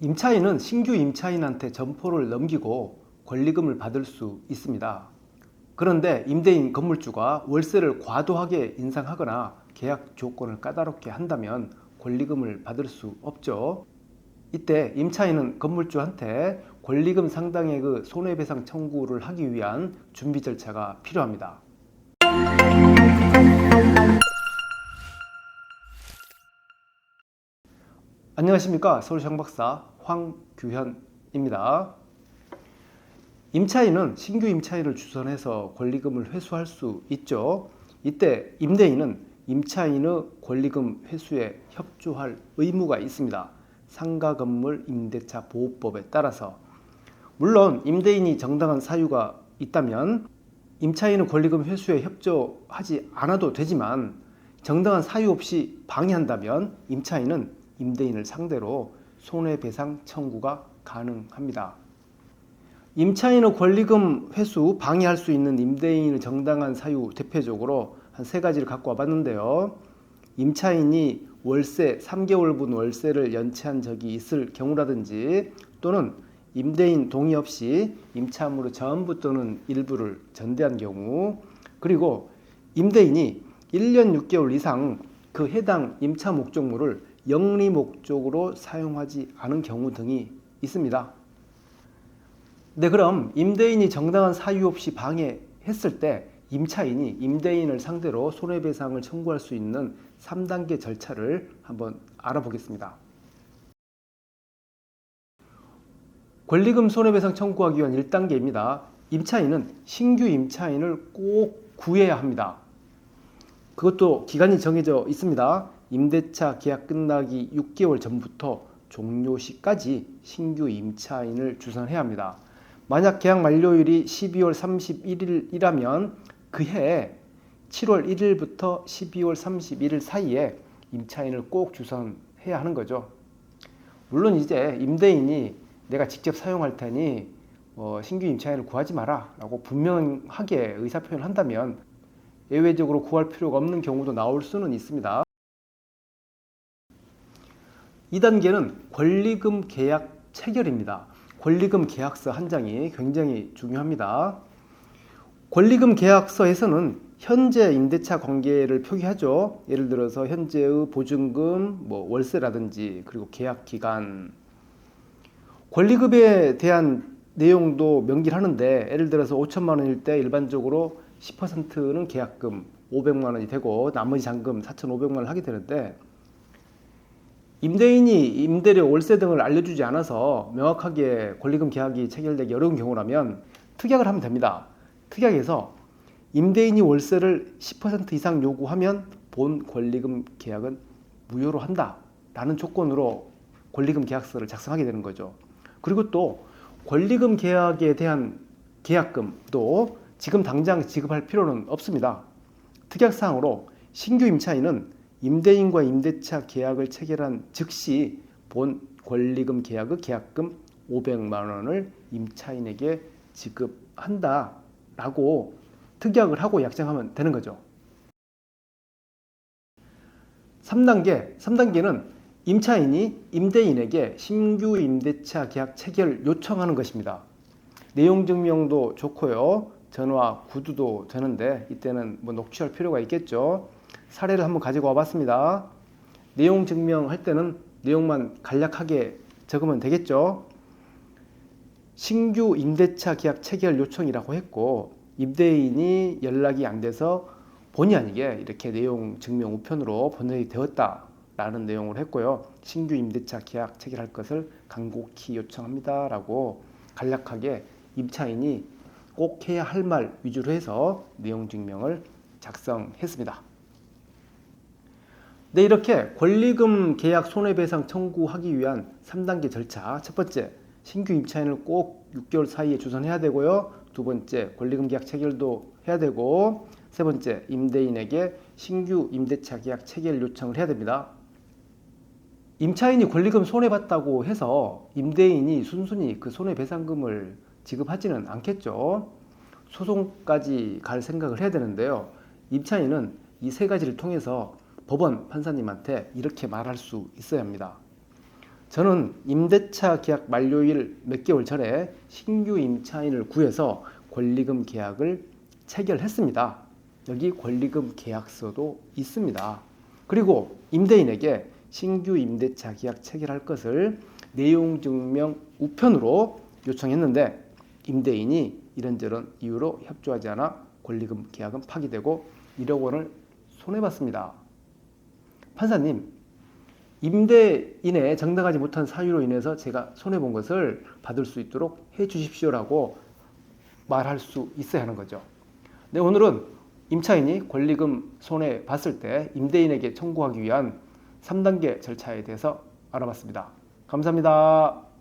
임차인은 신규 임차인한테 점포를 넘기고 권리금을 받을 수 있습니다. 그런데 임대인 건물주가 월세를 과도하게 인상하거나 계약 조건을 까다롭게 한다면 권리금을 받을 수 없죠. 이때 임차인은 건물주한테 권리금 상당액의 손해배상 청구를 하기 위한 준비 절차가 필요합니다. 안녕하십니까, 서울시 황박사 황규현입니다. 임차인은 신규 임차인을 주선해서 권리금을 회수할 수 있죠. 이때 임대인은 임차인의 권리금 회수에 협조할 의무가 있습니다. 상가건물 임대차 보호법에 따라서. 물론 임대인이 정당한 사유가 있다면 임차인의 권리금 회수에 협조하지 않아도 되지만, 정당한 사유 없이 방해한다면 임차인은 임대인을 상대로 손해배상 청구가 가능합니다. 임차인의 권리금 회수 방해할 수 있는 임대인의 정당한 사유, 대표적으로 한 3가지를 갖고 와봤는데요. 임차인이 월세 3개월분 월세를 연체한 적이 있을 경우라든지, 또는 임대인 동의 없이 임차물의 전부 또는 일부를 전대한 경우, 그리고 임대인이 1년 6개월 이상 그 해당 임차 목적물을 영리 목적으로 사용하지 않은 경우 등이 있습니다. 네, 그럼 임대인이 정당한 사유 없이 방해했을 때 임차인이 임대인을 상대로 손해배상을 청구할 수 있는 3단계 절차를 한번 알아보겠습니다. 권리금 손해배상 청구하기 위한 1단계입니다. 임차인은 신규 임차인을 꼭 구해야 합니다. 그것도 기간이 정해져 있습니다. 임대차 계약 끝나기 6개월 전부터 종료 시까지 신규 임차인을 주선해야 합니다. 만약 계약 만료일이 12월 31일이라면 그해 7월 1일부터 12월 31일 사이에 임차인을 꼭 주선해야 하는 거죠. 물론 이제 임대인이 내가 직접 사용할 테니 신규 임차인을 구하지 마라 라고 분명하게 의사표현을 한다면 예외적으로 구할 필요가 없는 경우도 나올 수는 있습니다. 2단계는 권리금 계약 체결입니다. 권리금 계약서 한 장이 굉장히 중요합니다. 권리금 계약서에서는 현재 임대차 관계를 표기하죠. 예를 들어서 현재의 보증금, 월세라든지, 그리고 계약 기간, 권리금에 대한 내용도 명기를 하는데, 예를 들어서 5천만 원일 때 일반적으로 10%는 계약금 500만 원이 되고 나머지 잔금 4,500만 원을 하게 되는데, 임대인이 임대료, 월세 등을 알려주지 않아서 명확하게 권리금 계약이 체결되기 어려운 경우라면 특약을 하면 됩니다. 특약에서 임대인이 월세를 10% 이상 요구하면 본 권리금 계약은 무효로 한다 라는 조건으로 권리금 계약서를 작성하게 되는 거죠. 그리고 또 권리금 계약에 대한 계약금도 지금 당장 지급할 필요는 없습니다. 특약사항으로 신규 임차인은 임대인과 임대차 계약을 체결한 즉시 본 권리금 계약의 계약금 500만 원을 임차인에게 지급한다 라고 특약을 하고 약정하면 되는 거죠. 3단계는 임차인이 임대인에게 신규 임대차 계약 체결 요청하는 것입니다. 내용 증명도 좋고요. 전화, 구두도 되는데 이때는 녹취할 필요가 있겠죠. 사례를 한번 가지고 와봤습니다. 내용 증명할 때는 내용만 간략하게 적으면 되겠죠. 신규 임대차 계약 체결 요청이라고 했고, 임대인이 연락이 안 돼서 본의 아니게 이렇게 내용 증명 우편으로 번역이 되었다 라는 내용을 했고요. 신규 임대차 계약 체결할 것을 간곡히 요청합니다 라고 간략하게 임차인이 꼭 해야 할 말 위주로 해서 내용 증명을 작성했습니다. 네, 이렇게 권리금 계약 손해배상 청구하기 위한 3단계 절차. 첫 번째, 신규 임차인을 꼭 6개월 사이에 주선해야 되고요. 두 번째, 권리금 계약 체결도 해야 되고, 세 번째, 임대인에게 신규 임대차 계약 체결 요청을 해야 됩니다. 임차인이 권리금 손해봤다고 해서 임대인이 순순히 그 손해배상금을 지급하지는 않겠죠. 소송까지 갈 생각을 해야 되는데요. 임차인은 이 3가지를 통해서 법원 판사님한테 이렇게 말할 수 있어야 합니다. 저는 임대차 계약 만료일 몇 개월 전에 신규 임차인을 구해서 권리금 계약을 체결했습니다. 여기 권리금 계약서도 있습니다. 그리고 임대인에게 신규 임대차 계약 체결할 것을 내용 증명 우편으로 요청했는데 임대인이 이런저런 이유로 협조하지 않아 권리금 계약은 파기되고 1억 원을 손해봤습니다. 판사님, 임대인의 정당하지 못한 사유로 인해서 제가 손해본 것을 받을 수 있도록 해 주십시오라고 말할 수 있어야 하는 거죠. 네, 오늘은 임차인이 권리금 손해 봤을 때 임대인에게 청구하기 위한 3단계 절차에 대해서 알아봤습니다. 감사합니다.